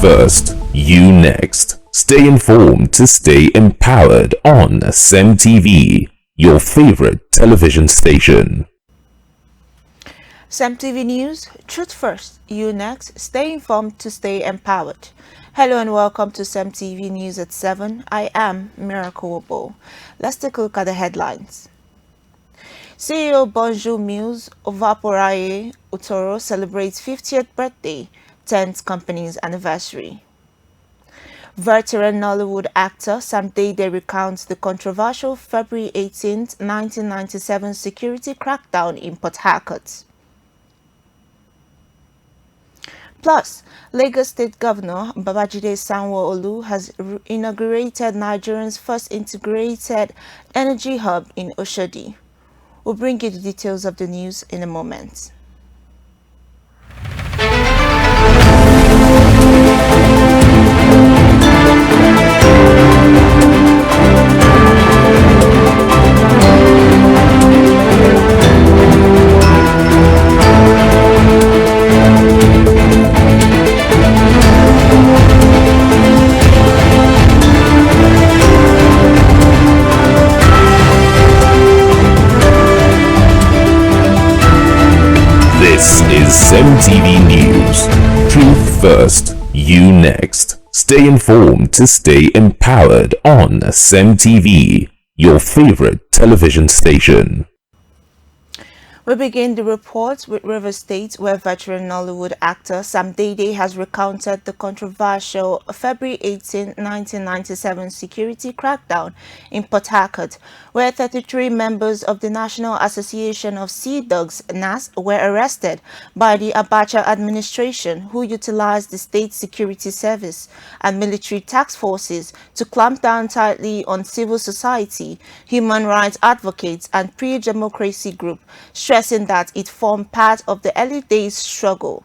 first, you next. Stay informed to stay empowered on CEMTV, your favorite television station. CEMTV News, truth first, you next. Stay informed to stay empowered. Hello and welcome to CEMTV News at 7. I am Miracle Obo. Let's take a look at the headlines. CEO Bonjour Mills Ovaporaye Utoro celebrates 50th birthday, 10th company's anniversary. Veteran Nollywood actor Sam Dede recounts the controversial February 18, 1997 security crackdown in Port Harcourt. Plus, Lagos State Governor Babajide Sanwo-Olu has inaugurated Nigeria's first integrated energy hub in Oshodi. We'll bring you the details of the news in a moment. This is CEMTV News. Truth first, you next. Stay informed to stay empowered on CEMTV, your favorite television station. We begin the report with Rivers State, where veteran Nollywood actor Sam Dede has recounted the controversial February 18, 1997 security crackdown in Port Harcourt, where 33 members of the National Association of Sea Dogs (NAS) were arrested by the Abacha administration, who utilized the state security service and military task forces to clamp down tightly on civil society, human rights advocates and pre-democracy groups, stressing that it formed part of the early days struggle.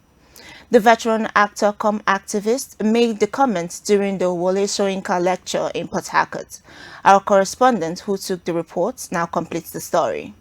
The veteran actor cum activist made the comments during the Wole Soyinka lecture in Port Harcourt. Our correspondent who took the report now completes the story.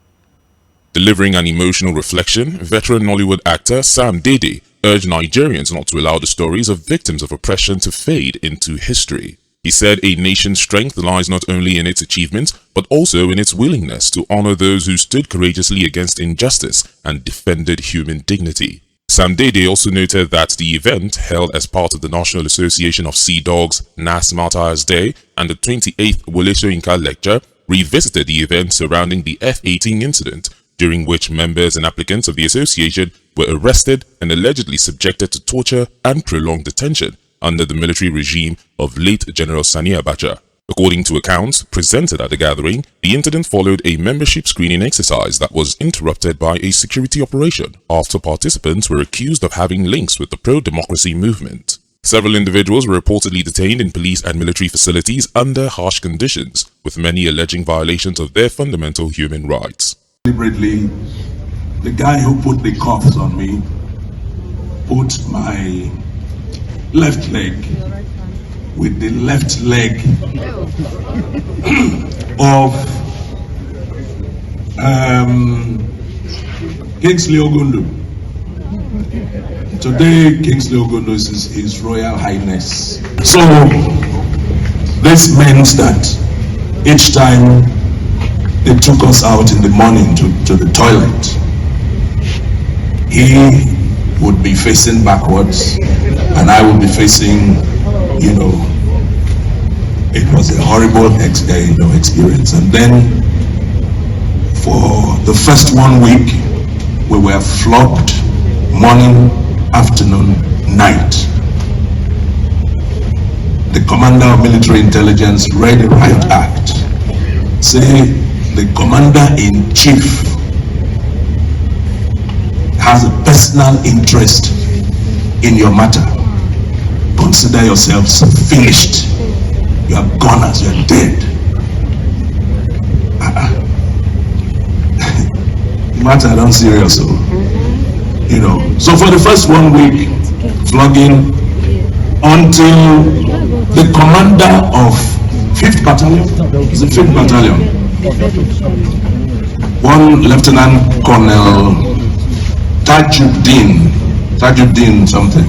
Delivering an emotional reflection, veteran Nollywood actor Sam Dede urged Nigerians not to allow the stories of victims of oppression to fade into history. He said a nation's strength lies not only in its achievements, but also in its willingness to honor those who stood courageously against injustice and defended human dignity. Sam Dede also noted that the event, held as part of the National Association of Sea Dogs NAS Martyrs Day and the 28th Wole Soyinka lecture, revisited the event surrounding the F-18 incident, during which members and applicants of the association were arrested and allegedly subjected to torture and prolonged detention under the military regime of late General Sani Abacha. According to accounts presented at the gathering, the incident followed a membership screening exercise that was interrupted by a security operation after participants were accused of having links with the pro-democracy movement. Several individuals were reportedly detained in police and military facilities under harsh conditions, with many alleging violations of their fundamental human rights. Deliberately, the guy who put the cuffs on me put my left leg with the left leg of Kingsley Ogundu. Today, Kingsley Ogundu is His Royal Highness. So, this means that each time they took us out in the morning to the toilet, he would be facing backwards and I would be facing, it was a horrible experience. And then for the first 1 week, we were flogged morning, afternoon, night. The commander of military intelligence read the Riot Act, say the commander-in-chief has a personal interest in your matter. Consider yourselves finished. You are gone as you are dead. Matter don't serious, so So for the first 1 week, flogging until the commander of 5th Battalion, is it 5th Battalion? One Lieutenant Colonel Tajuddin something.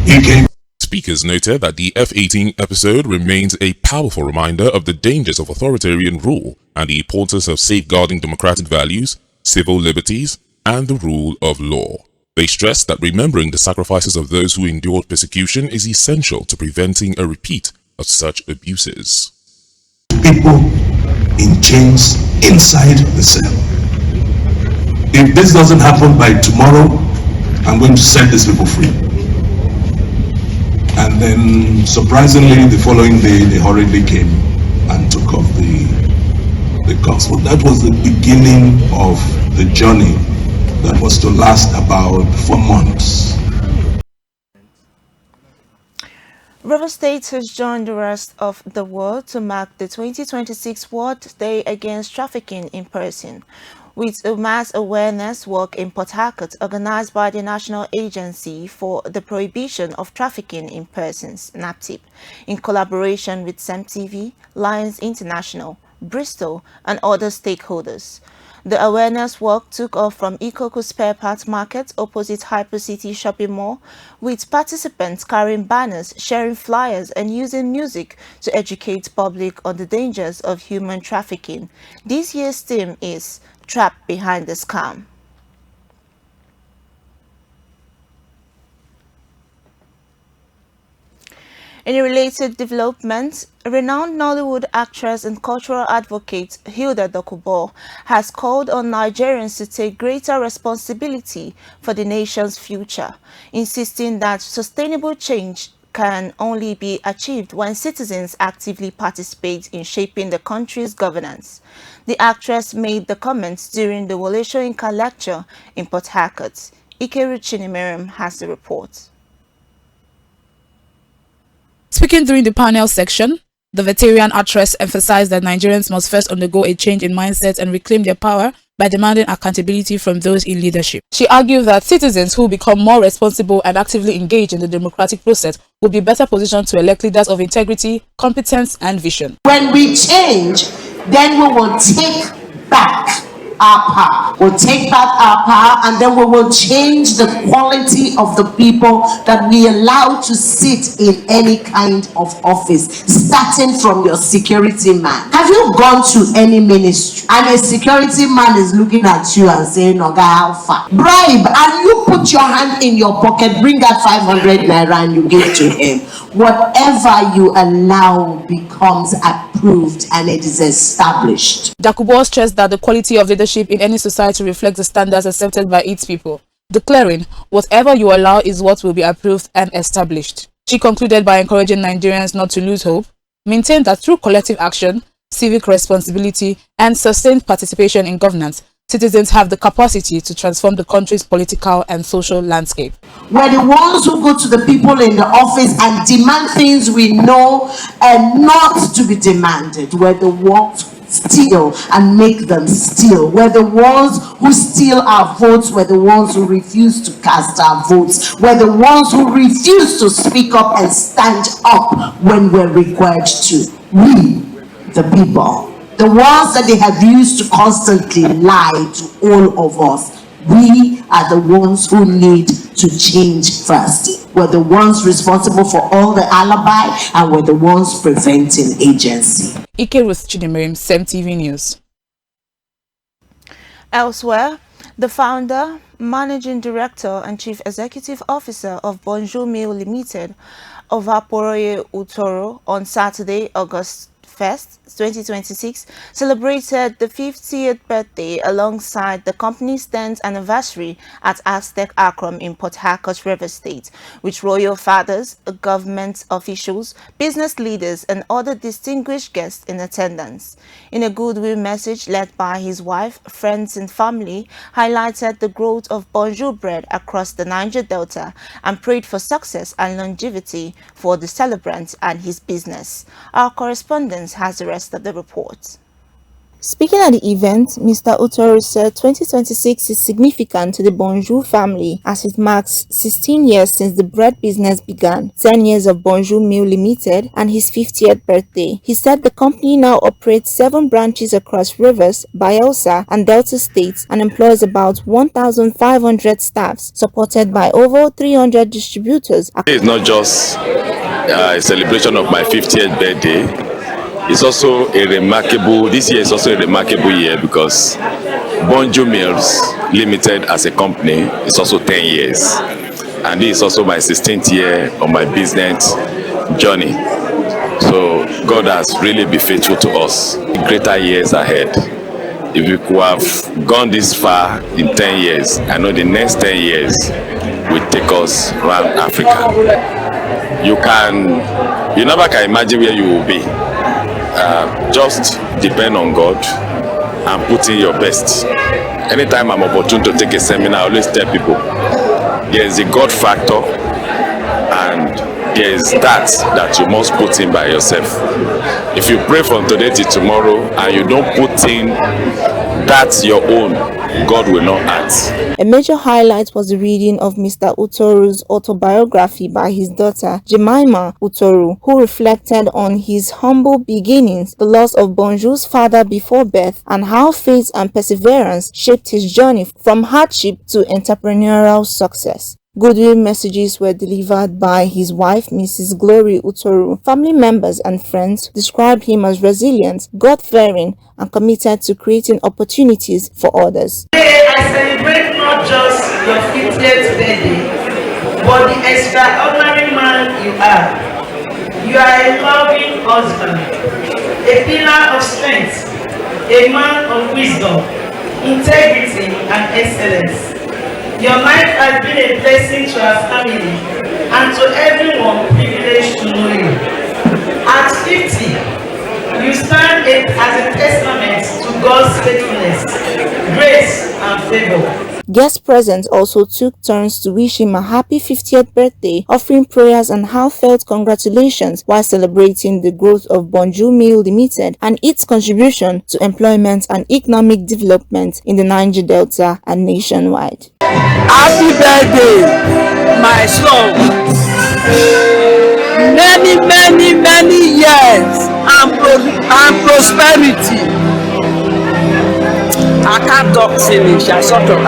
He came. Speakers noted that the F-18 episode remains a powerful reminder of the dangers of authoritarian rule and the importance of safeguarding democratic values, civil liberties, and the rule of law. They stressed that remembering the sacrifices of those who endured persecution is essential to preventing a repeat of such abuses. People in chains inside the cell. If this doesn't happen by tomorrow, I'm going to set these people free. And then, surprisingly, the following day, they hurriedly came and took off the gospel. That was the beginning of the journey that was to last about 4 months. Rivers State has joined the rest of the world to mark the 2026 World Day Against Trafficking in Person, with a mass awareness walk in Port Harcourt organized by the National Agency for the Prohibition of Trafficking in Persons, NAPTIP, in collaboration with CEMTV, Lions International, Bristol, and other stakeholders. The awareness walk took off from Ikoku Spare Parts Market opposite Hypercity Shopping Mall, with participants carrying banners, sharing flyers, and using music to educate public on the dangers of human trafficking. This year's theme is Trapped Behind the Scam. In a related development, renowned Nollywood actress and cultural advocate Hilda Dokubo has called on Nigerians to take greater responsibility for the nation's future, insisting that sustainable change can only be achieved when citizens actively participate in shaping the country's governance. The actress made the comments during the Wole Soyinka lecture in Port Harcourt. Ikeru Chinimerim has the report. Speaking during the panel section, the veteran actress emphasized that Nigerians must first undergo a change in mindset and reclaim their power by demanding accountability from those in leadership. She argued that citizens who become more responsible and actively engage in the democratic process will be better positioned to elect leaders of integrity, competence, and vision. When we change, then we will take back our power. We'll take back our power, and then we will change the quality of the people that we allow to sit in any kind of office, starting from your security man. Have you gone to any ministry and a security man is looking at you and saying, Oga Alpha, bribe, and you put your hand in your pocket, bring out 500 naira and you give to him? Whatever you allow becomes approved and it is established. Dakubo stressed that the quality of leadership in any society reflects the standards accepted by its people, declaring, whatever you allow is what will be approved and established. She concluded by encouraging Nigerians not to lose hope, maintain that through collective action, civic responsibility, and sustained participation in governance, citizens have the capacity to transform the country's political and social landscape. We're the ones who go to the people in the office and demand things we know and not to be demanded. We're the ones who steal and make them steal. We're the ones who steal our votes. We're the ones who refuse to cast our votes. We're the ones who refuse to speak up and stand up when we're required to. We, the people. The ones that they have used to constantly lie to all of us. We are the ones who need to change first. We're the ones responsible for all the alibi, and we're the ones preventing agency. Ike Ruth Chidimirim, CEMTV News. Elsewhere, the founder, managing director, and chief executive officer of Bonjour Meal Limited, Ovaporoye Utoro, on Saturday, August 1st, 2026, celebrated the 50th birthday alongside the company's 10th anniversary at Aztec Akron in Port Harcourt, Rivers State, with royal fathers, government officials, business leaders, and other distinguished guests in attendance. In a goodwill message led by his wife, friends, and family, highlighted the growth of Bonjour bread across the Niger Delta and prayed for success and longevity for the celebrant and his business. Our correspondent has the rest of the report. Speaking at the event, Mr. Utoru said 2026 is significant to the Bonjour family as it marks 16 years since the bread business began, 10 years of Bonjour Meal Limited, and his 50th birthday. He said the company now operates 7 branches across Rivers, Bayelsa, and Delta states and employs about 1,500 staffs, supported by over 300 distributors. It's not just a celebration of my 50th birthday. It's also this year is also a remarkable year because Bonjour Meals Limited as a company is also 10 years. And this is also my 16th year of my business journey. So God has really been faithful to us. Greater years ahead. If we could have gone this far in 10 years, I know the next 10 years will take us around Africa. You never can imagine where you will be. Just depend on God and put in your best. Anytime I'm opportune to take a seminar, I always tell people there is a God factor and there is that you must put in by yourself. If you pray from today till tomorrow and you don't put in that's your own, God will not act. A major highlight was the reading of Mr. Utoru's autobiography by his daughter, Jemima Utoru, who reflected on his humble beginnings, the loss of Bonjour's father before birth, and how faith and perseverance shaped his journey from hardship to entrepreneurial success. Goodwill messages were delivered by his wife, Mrs. Glory Utoru. Family members and friends described him as resilient, God-fearing, and committed to creating opportunities for others. Today, I celebrate not just your 50th birthday, but the extraordinary man you are. You are a loving husband, a pillar of strength, a man of wisdom, integrity, and excellence. Your life has been a blessing to our family and to everyone privileged to know you. At 50, you stand as a testament to God's faithfulness, grace, and favor. Guests present also took turns to wish him a happy 50th birthday, offering prayers and heartfelt congratulations while celebrating the growth of Bonjour Meal Limited and its contribution to employment and economic development in the Niger Delta and nationwide. Happy birthday, my son. Many years and prosperity. I can't talk finish. I sort of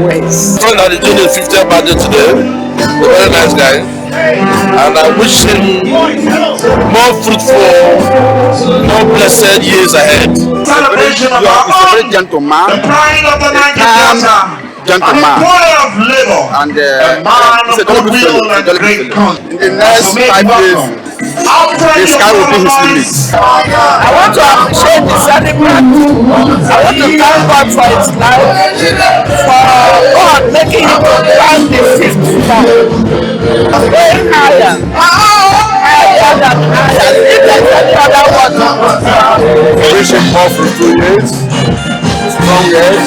words. That is doing his 50th birthday today. A very nice guy. And I wish him more fruitful, more blessed years ahead. Celebration of our own gentleman, the pride of the Niger Delta. Gentleman and he's a very good fellow, In the next 5 years, the sky will be his limit. I want to appreciate the celebrant. I want to thank God for his life, for God making him to climb the 5th star. Going higher than higher. If there's any other water, I wish him more fruitful years, strong years,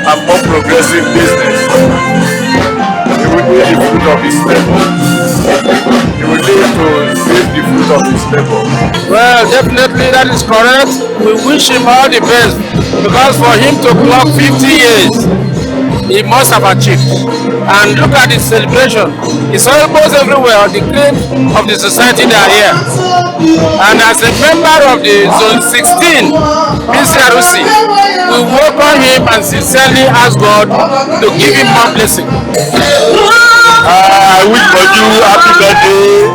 and more progressive business. He will need the fruit of his labor. He will need to save the fruit of his labor. Well, definitely that is correct. We wish him all the best because for him to clock 50 years, he must have achieved. And look at his celebration. It's almost everywhere on the grade of the society they are here. And as a member of the Zone 16, PCRC, we welcome him and sincerely ask God to give him more blessing. I wish for you happy birthday,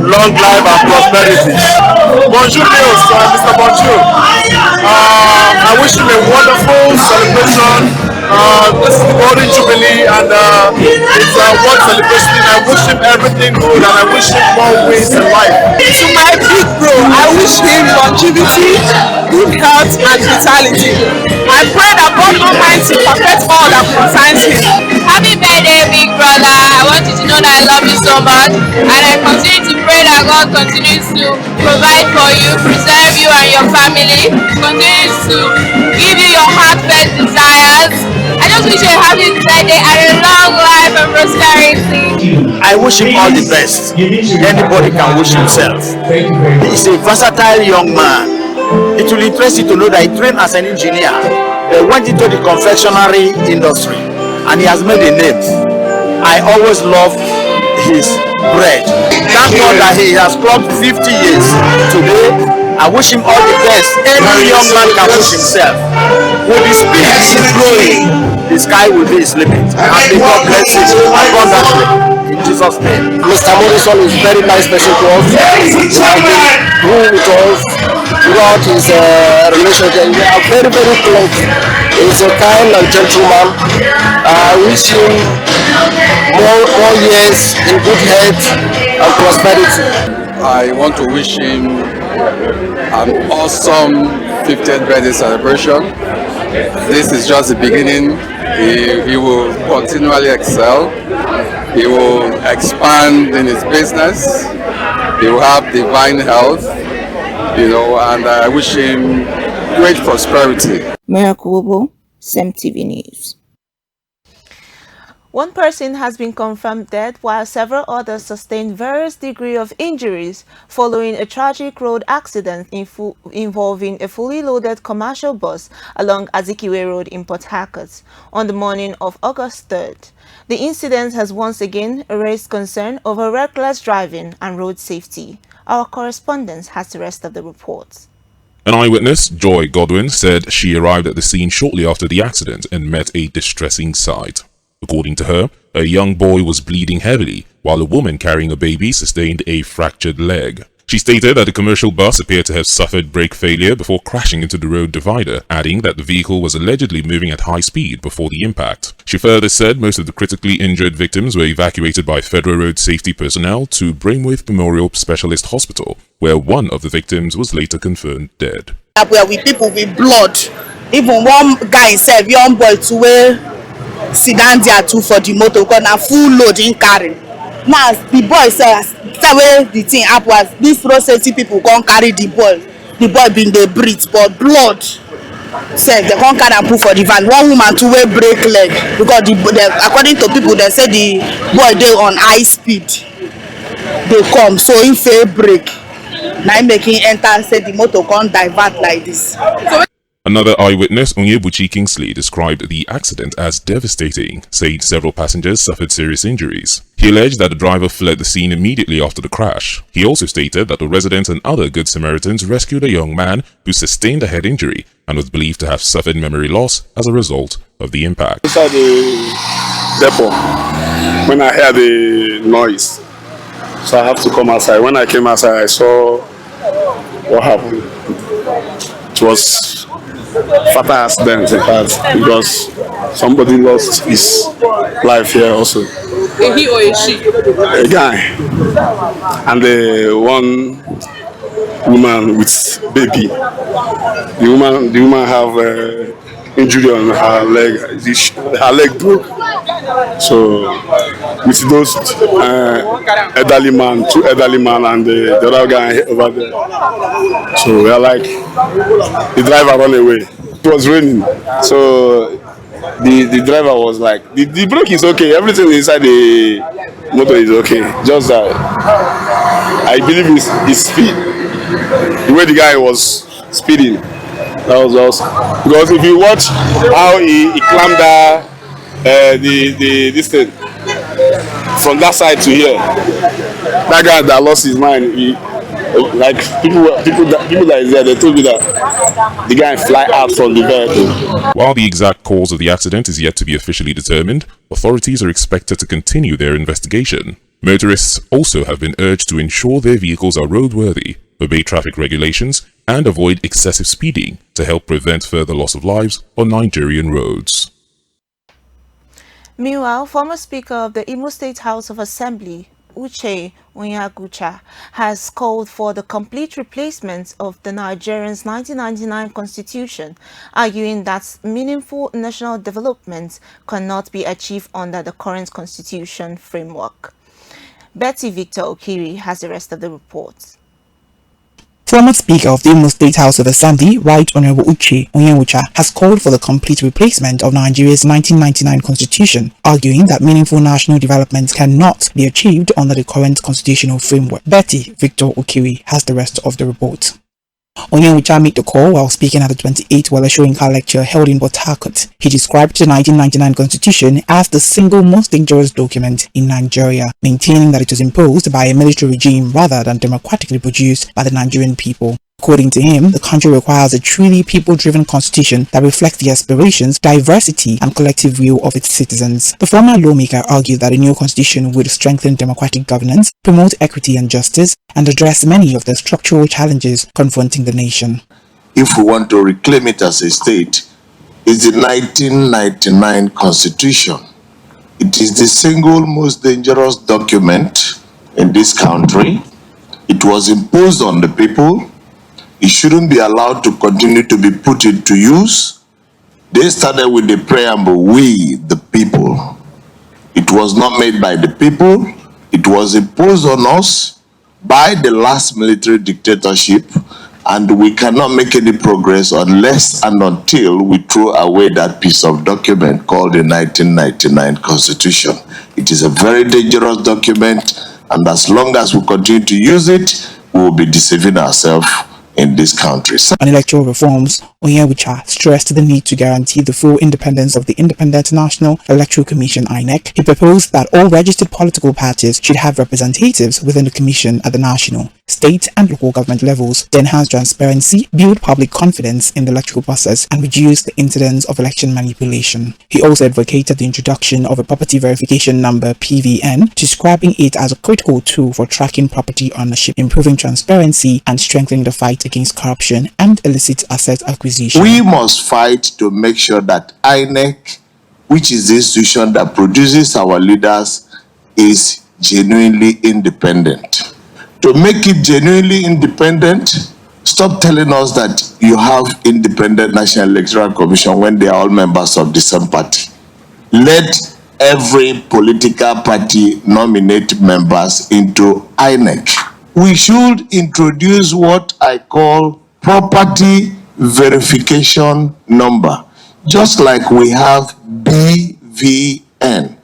long life and prosperity. Bonjour, Mr. Bonjour. I wish him a wonderful celebration. This is the Golden Jubilee and it's a world celebration. I wish him everything good and I wish him more wins in life. To my big bro, I wish him longevity, good health and vitality. I pray that God Almighty perfect all that concerns him. Happy birthday, big brother. I want you to know that I love you so much and I continue to pray that God continues to provide for you, preserve you and your family, continues to give you your heartfelt desires. I just wish you a happy birthday and a long life and prosperity. I wish him all the best. Anybody can wish himself. He's a versatile young man. It will interest you to know that he trained as an engineer, went into the confectionery industry, and he has made a name. I always love his bread. Thank God that he has clocked 50 years today. I wish him all the best. Any young man can push himself. With the speed he is growing, the sky will be his limit. And may God bless him abundantly. In Jesus' name. Mr. Morrison is a very nice person to us. He has been with us throughout his relationship. We are very, very close. He's a kind and gentleman. I wish him more years in good health and prosperity. I want to wish him an awesome 50th birthday celebration. This is just the beginning. He will continually excel. He will expand in his business. He will have divine health, and I wish him great prosperity. Miracle CEMTV News. One person has been confirmed dead while several others sustained various degrees of injuries following a tragic road accident involving a fully loaded commercial bus along Azikiwe Road in Port Harcourt on the morning of August 3rd. The incident has once again raised concern over reckless driving and road safety. Our correspondent has the rest of the report. An eyewitness, Joy Godwin, said she arrived at the scene shortly after the accident and met a distressing sight. According to her, a young boy was bleeding heavily, while a woman carrying a baby sustained a fractured leg. She stated that the commercial bus appeared to have suffered brake failure before crashing into the road divider, adding that the vehicle was allegedly moving at high speed before the impact. She further said most of the critically injured victims were evacuated by Federal Road Safety personnel to Brainwave Memorial Specialist Hospital, where one of the victims was later confirmed dead. Where we people with blood, even one guy himself, young boy, to where sit down there too for the motor because na full load in carry. Now the boy says where the thing up was this road safety people can't carry the boy. The boy been dey breathe, but blood said they can't carry and put for the van. One woman to wear break leg because according to people they say the boy dey on high speed. They come so if they break, now making enter say the motor can't divert like this. Another eyewitness, Onyebuchi Kingsley, described the accident as devastating, saying several passengers suffered serious injuries. He alleged that the driver fled the scene immediately after the crash. He also stated that the residents and other Good Samaritans rescued a young man who sustained a head injury and was believed to have suffered memory loss as a result of the impact. Inside the depot, when I heard the noise, so I have to come outside. When I came outside, I saw what happened. It was fatal accident, in fact, because somebody lost his life here also. A he or a she? A guy. And one woman with baby. The woman have injury on her leg. Her leg broke. So with those elderly man, two elderly man, and the other guy over there. So we are like, the driver ran away. It was raining, so the driver was like, the brake is okay, everything inside the motor is okay. Just that I believe his speed, the way the guy was speeding, that was also because if you watch how he climbed that this thing from that side to here, that guy that lost his mind, like people that is there, they told me that the guy fly out from the vehicle. While the exact cause of the accident is yet to be officially determined, authorities are expected to continue their investigation. Motorists also have been urged to ensure their vehicles are roadworthy, obey traffic regulations, and avoid excessive speeding to help prevent further loss of lives on Nigerian roads. Meanwhile, former Speaker of the Imo State House of Assembly, Uche Onyagucha, has called for the complete replacement of the Nigerian's 1999 constitution, arguing that meaningful national development cannot be achieved under the current constitution framework. Betty Victor Okiri has the rest of the report. Former Speaker of the Imo State House of Assembly, Right Honorable Uche Onyagucha, has called for the complete replacement of Nigeria's 1999 constitution, arguing that meaningful national development cannot be achieved under the current constitutional framework. Betty Victor Okiri has the rest of the report. Onyenwucha made the call while speaking at the 28th Wale Soyinka lecture held in Port Harcourt. He described the 1999 constitution as the single most dangerous document in Nigeria, maintaining that it was imposed by a military regime rather than democratically produced by the Nigerian people. According to him, the country requires a truly people-driven constitution that reflects the aspirations, diversity, and collective will of its citizens. The former lawmaker argued that a new constitution would strengthen democratic governance, promote equity and justice, and address many of the structural challenges confronting the nation. If we want to reclaim it as a state, it's the 1999 constitution. It is the single most dangerous document in this country. It was imposed on the people. It shouldn't be allowed to continue to be put into use. They started with the preamble, we the people. It was not made by the people. It was imposed on us by the last military dictatorship, and we cannot make any progress unless and until we throw away that piece of document called the 1999 Constitution. It is a very dangerous document, and as long as we continue to use it, we will be deceiving ourselves in this country. On electoral reforms, Onyenwucha stressed the need to guarantee the full independence of the Independent National Electoral Commission (INEC). He proposed that all registered political parties should have representatives within the commission at the national, state and local government levels to enhance transparency, build public confidence in the electoral process, and reduce the incidence of election manipulation. He also advocated the introduction of a property verification number (PVN), describing it as a critical tool for tracking property ownership, improving transparency, and strengthening the fight against corruption and illicit asset acquisition. We must fight to make sure that INEC, which is the institution that produces our leaders, is genuinely independent. To make it genuinely independent, stop telling us that you have independent National Electoral Commission when they are all members of the same party. Let every political party nominate members into INEC. We should introduce what I call property verification number, just like we have BVN.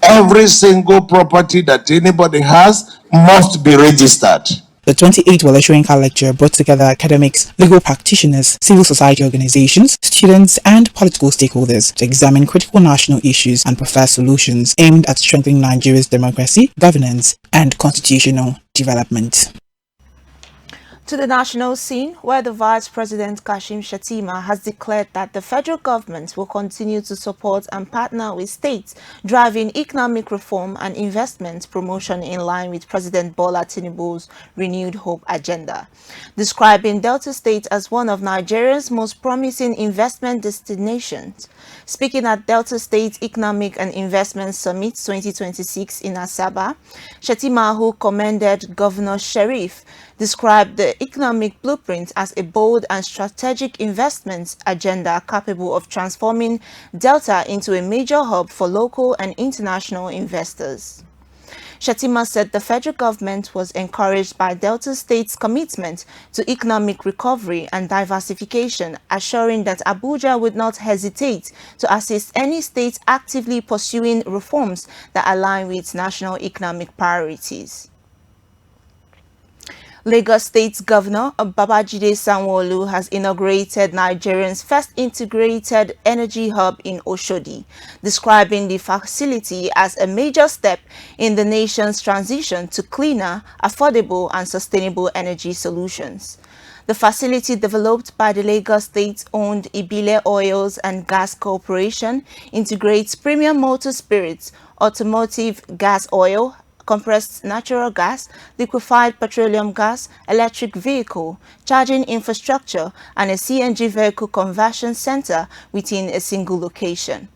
Every single property that anybody has must be registered. The 28th Wale Soyinka lecture brought together academics, legal practitioners, civil society organizations, students, and political stakeholders to examine critical national issues and prefer solutions aimed at strengthening Nigeria's democracy, governance, and constitutional development. To the national scene, where the Vice President Kashim Shettima has declared that the federal government will continue to support and partner with states, driving economic reform and investment promotion in line with President Bola Tinubu's renewed hope agenda. Describing Delta State as one of Nigeria's most promising investment destinations. Speaking at Delta State Economic and Investment Summit 2026 in Asaba, Shettima, who commended Governor Sheriff, described the economic blueprint as a bold and strategic investment agenda capable of transforming Delta into a major hub for local and international investors. Shettima said the federal government was encouraged by Delta State's commitment to economic recovery and diversification, assuring that Abuja would not hesitate to assist any state actively pursuing reforms that align with national economic priorities. Lagos State Governor Babajide Sanwo-Olu has inaugurated Nigeria's first integrated energy hub in Oshodi, describing the facility as a major step in the nation's transition to cleaner, affordable, and sustainable energy solutions. The facility, developed by the Lagos State-owned Ibile Oils and Gas Corporation, integrates premium motor spirits, automotive gas oil, compressed natural gas, liquefied petroleum gas, electric vehicle, charging infrastructure, and a CNG vehicle conversion center within a single location.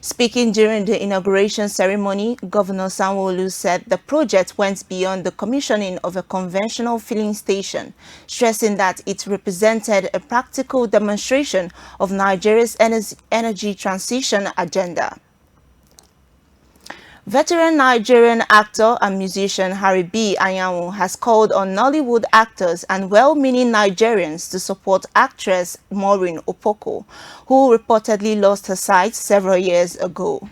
Speaking during the inauguration ceremony, Governor Sanwo-Olu said the project went beyond the commissioning of a conventional filling station, stressing that it represented a practical demonstration of Nigeria's energy transition agenda. Veteran Nigerian actor and musician Harry B. Anyanwu has called on Nollywood actors and well-meaning Nigerians to support actress Maureen Opoko, who reportedly lost her sight several years ago.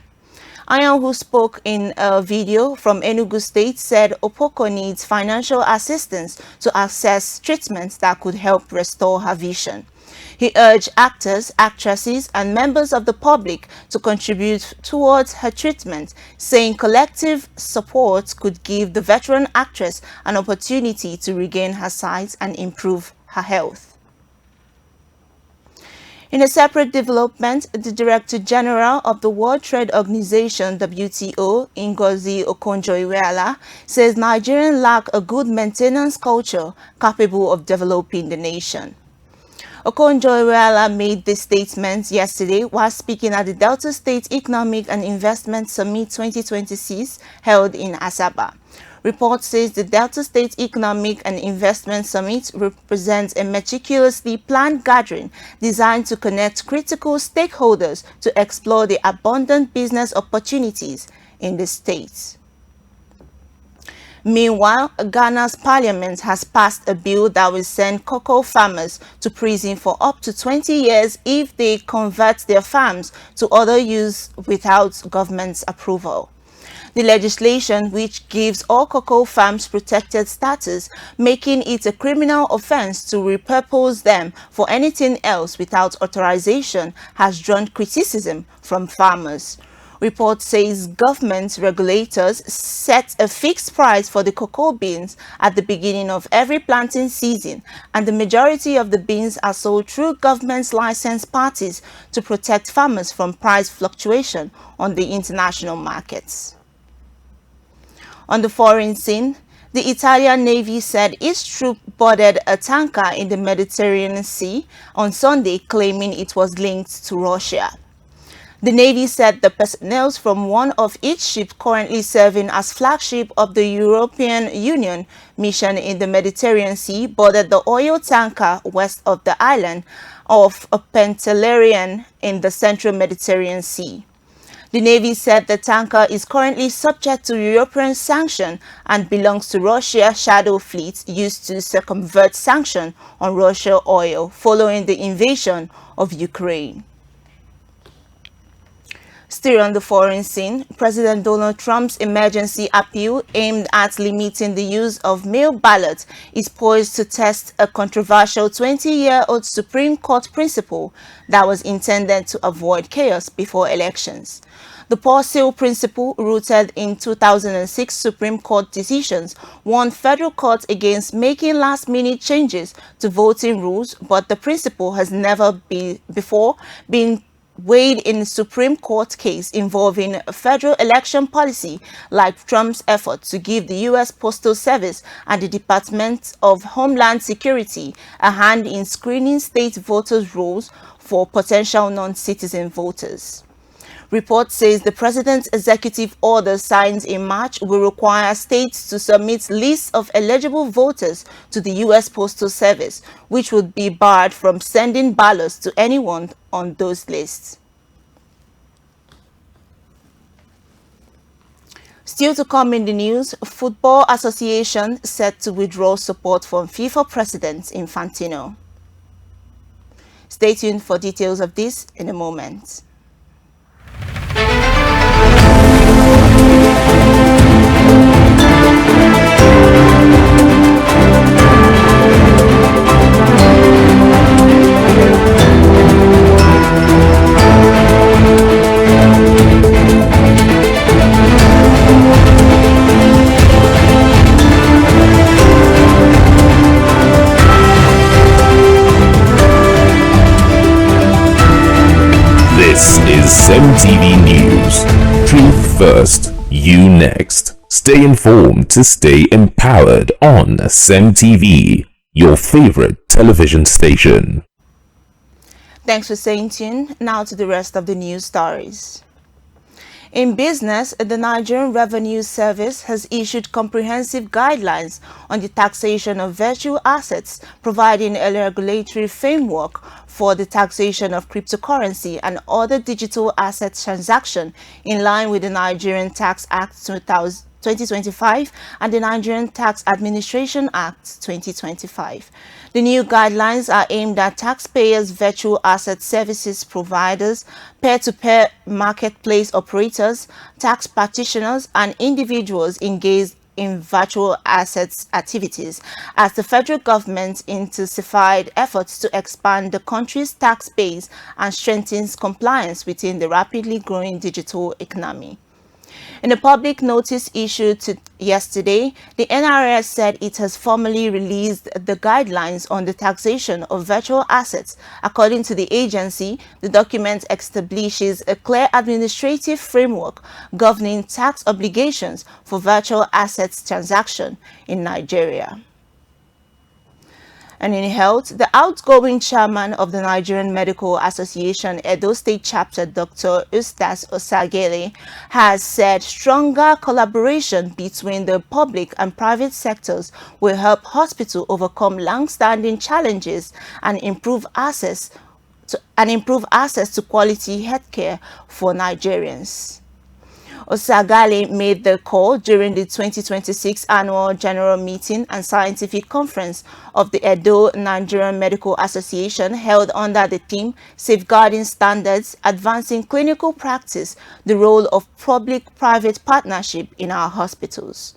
Ayan, who spoke in a video from Enugu State, said Opoko needs financial assistance to access treatments that could help restore her vision. He urged actors, actresses, and members of the public to contribute towards her treatment, saying collective support could give the veteran actress an opportunity to regain her sight and improve her health. In a separate development, the Director General of the World Trade Organization, WTO, Ngozi Okonjo-Iweala, says Nigerians lack a good maintenance culture capable of developing the nation. Okonjo-Iweala made this statement yesterday while speaking at the Delta State Economic and Investment Summit 2026 held in Asaba. Report says the Delta State Economic and Investment Summit represents a meticulously planned gathering designed to connect critical stakeholders to explore the abundant business opportunities in the state. Meanwhile, Ghana's parliament has passed a bill that will send cocoa farmers to prison for up to 20 years if they convert their farms to other use without government's approval. The legislation, which gives all cocoa farms protected status, making it a criminal offense to repurpose them for anything else without authorization, has drawn criticism from farmers. Report says government regulators set a fixed price for the cocoa beans at the beginning of every planting season, and the majority of the beans are sold through government's licensed parties to protect farmers from price fluctuation on the international markets. On the foreign scene, the Italian Navy said its troop boarded a tanker in the Mediterranean Sea on Sunday, claiming it was linked to Russia. The Navy said the personnel from one of its ships currently serving as flagship of the European Union mission in the Mediterranean Sea boarded the oil tanker west of the island of Pantelleria in the central Mediterranean Sea. The Navy said the tanker is currently subject to European sanction and belongs to Russia's shadow fleet used to circumvent sanctions on Russian oil following the invasion of Ukraine. Still on the foreign scene, President Donald Trump's emergency appeal aimed at limiting the use of mail ballots is poised to test a controversial 20-year-old Supreme Court principle that was intended to avoid chaos before elections. The Purcell principle, rooted in 2006 Supreme Court decisions, warned federal courts against making last-minute changes to voting rules, but the principle has never before been weighed in a Supreme Court case involving federal election policy, like Trump's effort to give the U.S. Postal Service and the Department of Homeland Security a hand in screening state voters' rolls for potential non-citizen voters. Report says the president's executive order signed in March will require states to submit lists of eligible voters to the U.S. Postal Service, which would be barred from sending ballots to anyone on those lists. Still to come in the news, Football Association set to withdraw support from FIFA President Infantino. Stay tuned for details of this in a moment. This is CEMTV News. Truth first, you next. Stay informed to stay empowered on CEMTV, your favorite television station. Thanks for staying tuned. Now to the rest of the news stories. In business, the Nigerian Revenue Service has issued comprehensive guidelines on the taxation of virtual assets, providing a regulatory framework for the taxation of cryptocurrency and other digital asset transactions in line with the Nigerian Tax Act 2025 and the Nigerian Tax Administration Act 2025. The new guidelines are aimed at taxpayers, virtual asset services providers, peer-to-peer marketplace operators, tax practitioners, and individuals engaged in virtual assets activities as the federal government intensified efforts to expand the country's tax base and strengthens compliance within the rapidly growing digital economy. In a public notice issued yesterday, the NRS said it has formally released the guidelines on the taxation of virtual assets. According to the agency, the document establishes a clear administrative framework governing tax obligations for virtual assets transactions in Nigeria. And in health, the outgoing chairman of the Nigerian Medical Association Edo State Chapter, Dr. Eustace Osagele, has said stronger collaboration between the public and private sectors will help hospitals overcome long-standing challenges and improve access to quality healthcare for Nigerians. Osagale made the call during the 2026 Annual General Meeting and Scientific Conference of the Edo Nigerian Medical Association held under the theme Safeguarding Standards, Advancing Clinical Practice, the Role of Public-Private Partnership in Our Hospitals.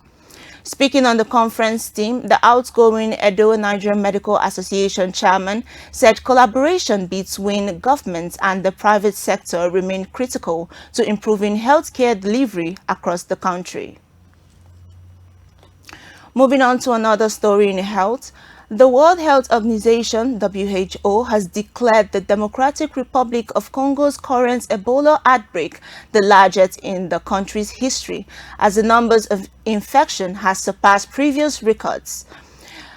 Speaking on the conference theme, the outgoing Edo Nigerian Medical Association chairman said collaboration between government and the private sector remained critical to improving healthcare delivery across the country. Moving on to another story in health, the World Health Organization, WHO, has declared the Democratic Republic of Congo's current Ebola outbreak the largest in the country's history, as the numbers of infection has surpassed previous records.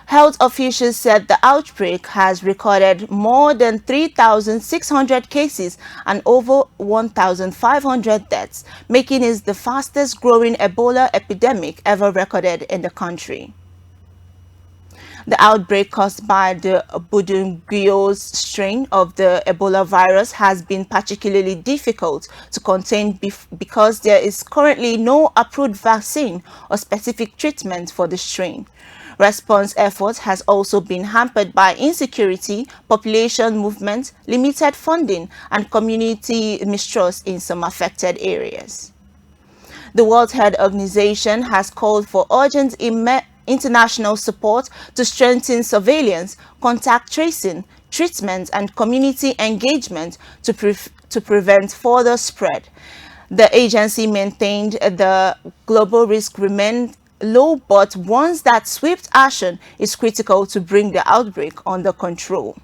Health officials said the outbreak has recorded more than 3,600 cases and over 1,500 deaths, making it the fastest growing Ebola epidemic ever recorded in the country. The outbreak caused by the Budunguios strain of the Ebola virus has been particularly difficult to contain because there is currently no approved vaccine or specific treatment for the strain. Response efforts has also been hampered by insecurity, population movement, limited funding, and community mistrust in some affected areas. The World Health Organization has called for urgent international support to strengthen surveillance, contact tracing, treatment, and community engagement to prevent further spread. The agency maintained the global risk remained low, but warns that swift action is critical to bring the outbreak under control.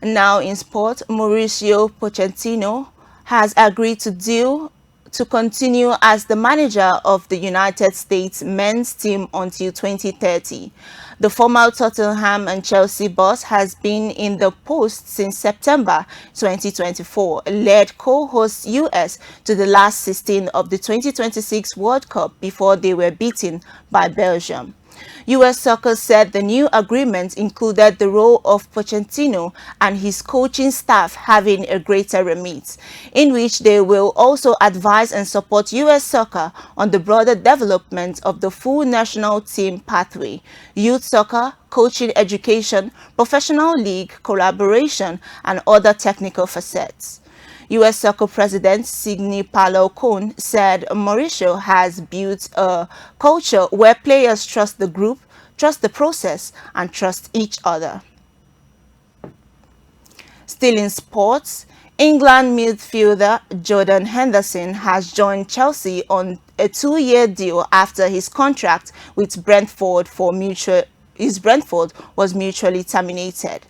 Now in sport, Mauricio Pochettino has agreed to continue as the manager of the United States men's team until 2030. The former Tottenham and Chelsea boss has been in the post since September 2024, led co-host US to the last 16 of the 2026 World Cup before they were beaten by Belgium. U.S. Soccer said the new agreement included the role of Pochettino and his coaching staff having a greater remit, in which they will also advise and support U.S. Soccer on the broader development of the full national team pathway, youth soccer, coaching education, professional league, collaboration, and other technical facets. U.S. Soccer President Sidney Palo-Cohn said Mauricio has built a culture where players trust the group, trust the process, and trust each other. Still in sports, England midfielder Jordan Henderson has joined Chelsea on a 2-year deal after his contract with Brentford was mutually terminated.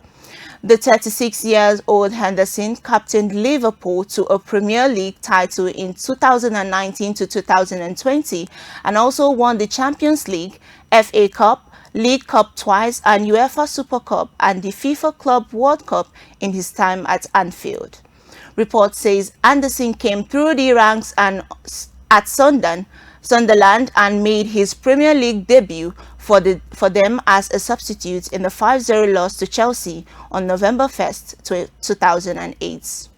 The 36-year-old Henderson captained Liverpool to a Premier League title in 2019 to 2020 and also won the Champions League, FA Cup, League Cup twice, and UEFA Super Cup and the FIFA Club World Cup in his time at Anfield. Report says Anderson came through the ranks and at Sunderland and made his Premier League debut for them as a substitute in the 5-0 loss to Chelsea on November 1st, 2008.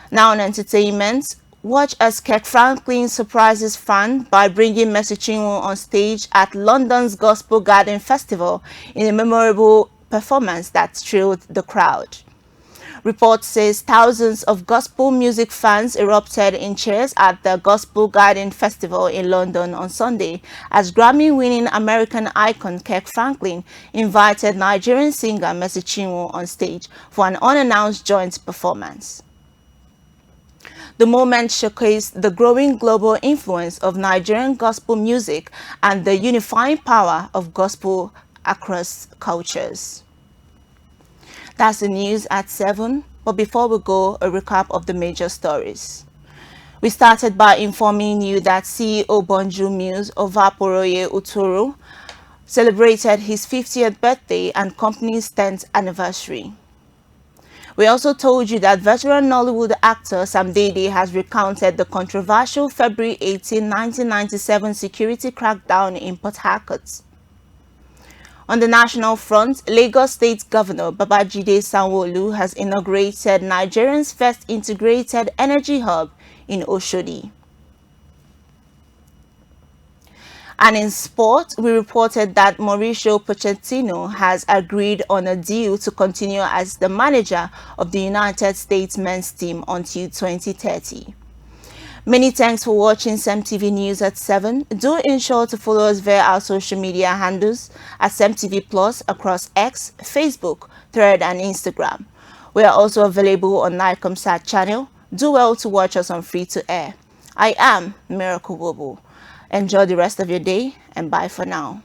Now on entertainment, watch as Kirk Franklin surprises fans by bringing Mercy Chinwo on stage at London's Gospel Garden Festival in a memorable performance that thrilled the crowd. Report says thousands of gospel music fans erupted in cheers at the Gospel Garden Festival in London on Sunday as Grammy-winning American icon Kirk Franklin invited Nigerian singer Mercy Chinwo on stage for an unannounced joint performance. The moment showcased the growing global influence of Nigerian gospel music and the unifying power of gospel across cultures. That's the news at 7, but before we go, a recap of the major stories. We started by informing you that CEO Bonju Mills Ovaporoye Uturu celebrated his 50th birthday and company's 10th anniversary. We also told you that veteran Nollywood actor Sam Dede has recounted the controversial February 18, 1997 security crackdown in Port Harcourt. On the national front, Lagos State Governor Babajide Sanwo-Olu has inaugurated Nigeria's first integrated energy hub in Oshodi. And in sport, we reported that Mauricio Pochettino has agreed on a deal to continue as the manager of the United States men's team until 2030. Many thanks for watching CEMTV News at 7. Do ensure to follow us via our social media handles at CEMTVPLUS across X, Facebook, Thread, and Instagram. We are also available on Nicomsat channel. Do well to watch us on free-to-air. I am Miracle Wobu. Enjoy the rest of your day and bye for now.